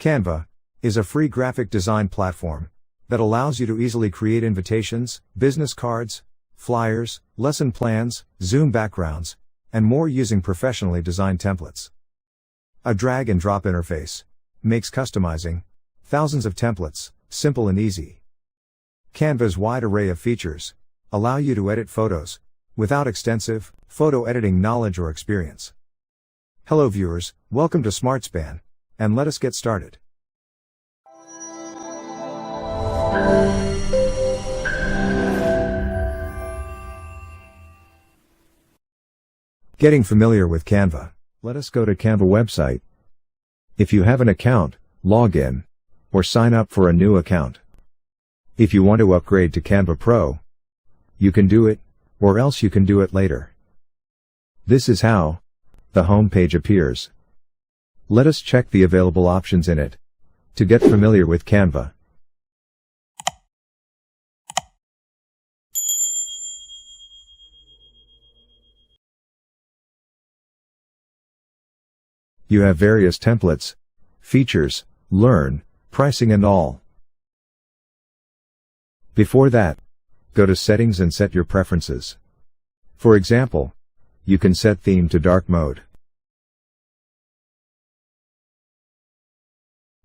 Canva is a free graphic design platform that allows you to easily create invitations, business cards, flyers, lesson plans, Zoom backgrounds, and more using professionally designed templates. A drag and drop interface makes customizing thousands of templates simple and easy. Canva's wide array of features allow you to edit photos without extensive photo editing knowledge or experience. Hello viewers, welcome to SMARTSPAN, and let us get started. Getting familiar with Canva. Let us go to Canva website. If you have an account, log in, or sign up for a new account. If you want to upgrade to Canva Pro, you can do it, or else you can do it later. This is how the home page appears. Let us check the available options in it to get familiar with Canva. You have various templates, features, learn, pricing and all. Before that, go to settings and set your preferences. For example, you can set theme to dark mode.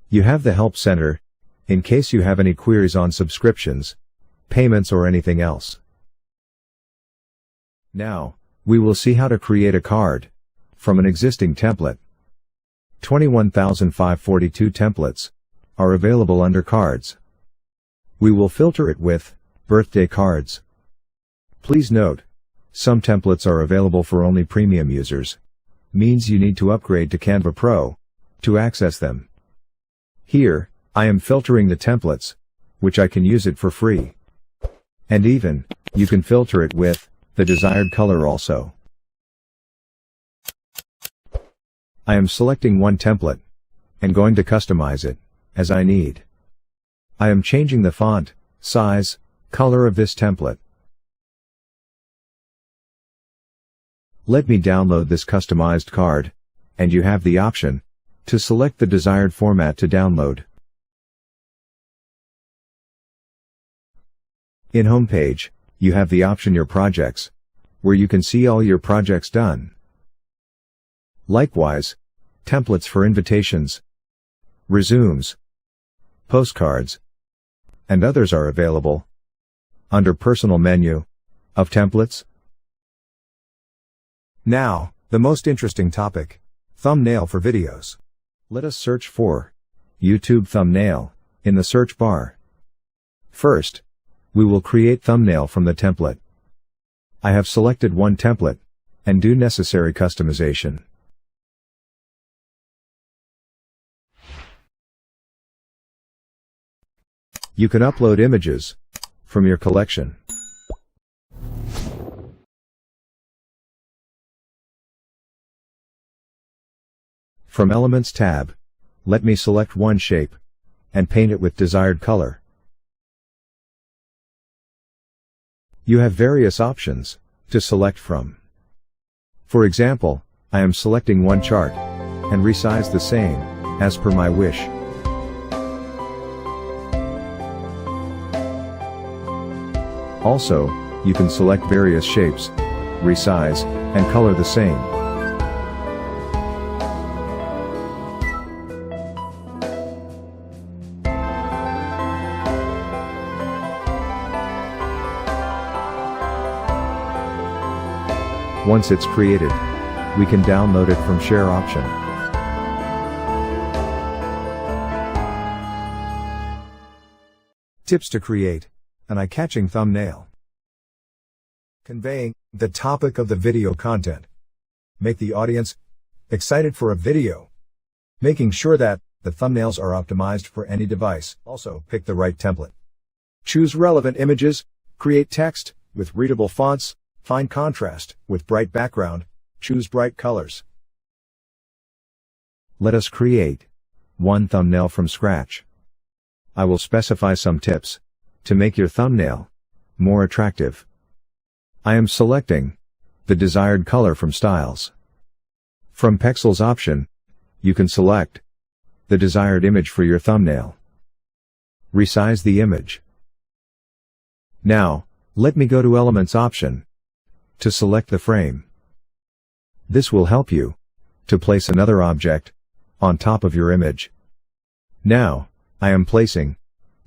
You have the Help Center, in case you have any queries on subscriptions, payments or anything else. Now, we will see how to create a card from an existing template. 21,542 templates are available under cards. We will filter it with birthday cards. Please note, some templates are available for only premium users, means you need to upgrade to Canva Pro to access them. Here, I am filtering the templates, which I can use it for free. And even, you can filter it with the desired color also. I am selecting one template and going to customize it as I need. I am changing the font, size, color of this template. Let me download this customized card, and you have the option to select the desired format to download. In Home page, you have the option Your Projects, where you can see all your projects done. Likewise, templates for invitations, resumes, postcards, and others are available under Personal menu of Templates. Now, the most interesting topic, thumbnail for videos. Let us search for YouTube thumbnail in the search bar. First, we will create thumbnail from the template. I have selected one template and do necessary customization. You can upload images from your collection. From Elements tab, let me select one shape and paint it with desired color. You have various options to select from. For example, I am selecting one chart and resize the same as per my wish. Also, you can select various shapes, resize, and color the same. Once it's created, we can download it from Share option. Tips to create an eye-catching thumbnail. Conveying the topic of the video content. Make the audience excited for a video. Making sure that the thumbnails are optimized for any device. Also, pick the right template. Choose relevant images. Create text with readable fonts. Find contrast with bright background. Choose bright colors. Let us create one thumbnail from scratch. I will specify some tips to make your thumbnail more attractive. I am selecting the desired color from Styles. From Pixels option, you can select the desired image for your thumbnail. Resize the image. Now, let me go to Elements option to select the frame. This will help you to place another object on top of your image. Now, I am placing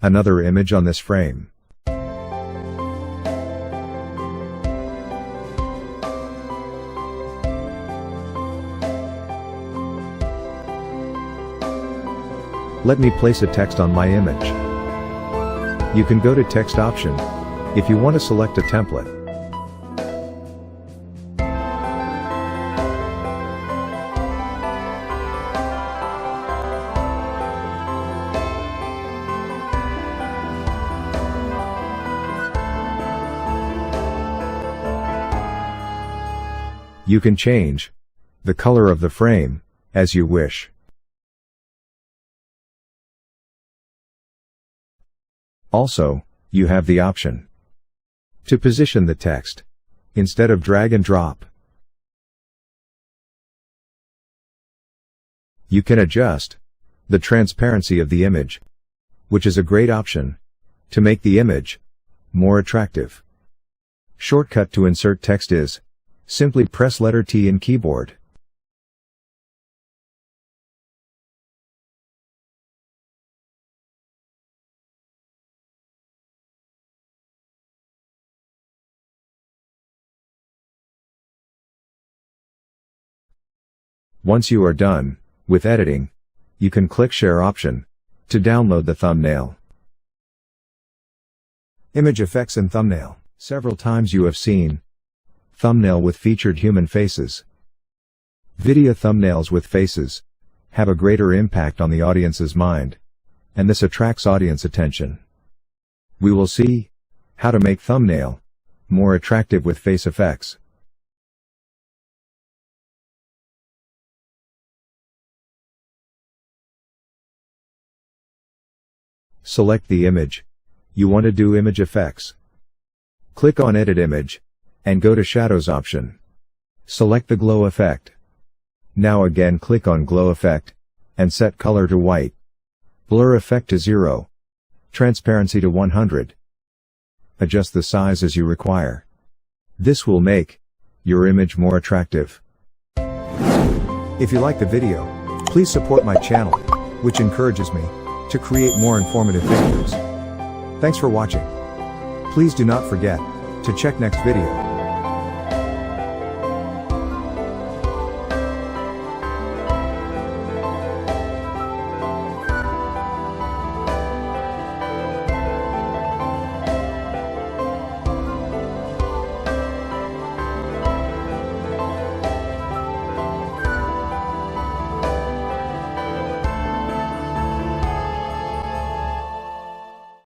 another image on this frame. Let me place a text on my image. You can go to Text option if you want to select a template. You can change the color of the frame as you wish. Also, you have the option to position the text instead of drag and drop. You can adjust the transparency of the image, which is a great option to make the image more attractive. Shortcut to insert text is simply press letter T in keyboard. Once you are done with editing, you can click Share option to download the thumbnail. Image effects and thumbnail. Several times you have seen thumbnail with featured human faces. Video thumbnails with faces have a greater impact on the audience's mind, and this attracts audience attention. We will see how to make thumbnail more attractive with face effects. Select the image you want to do image effects. Click on Edit Image, and go to Shadows option. Select the glow effect. Now again click on Glow effect, and set color to white. Blur effect to 0. Transparency to 100. Adjust the size as you require. This will make your image more attractive. If you like the video, please support my channel, which encourages me to create more informative videos. Thanks for watching. Please do not forget to check next video.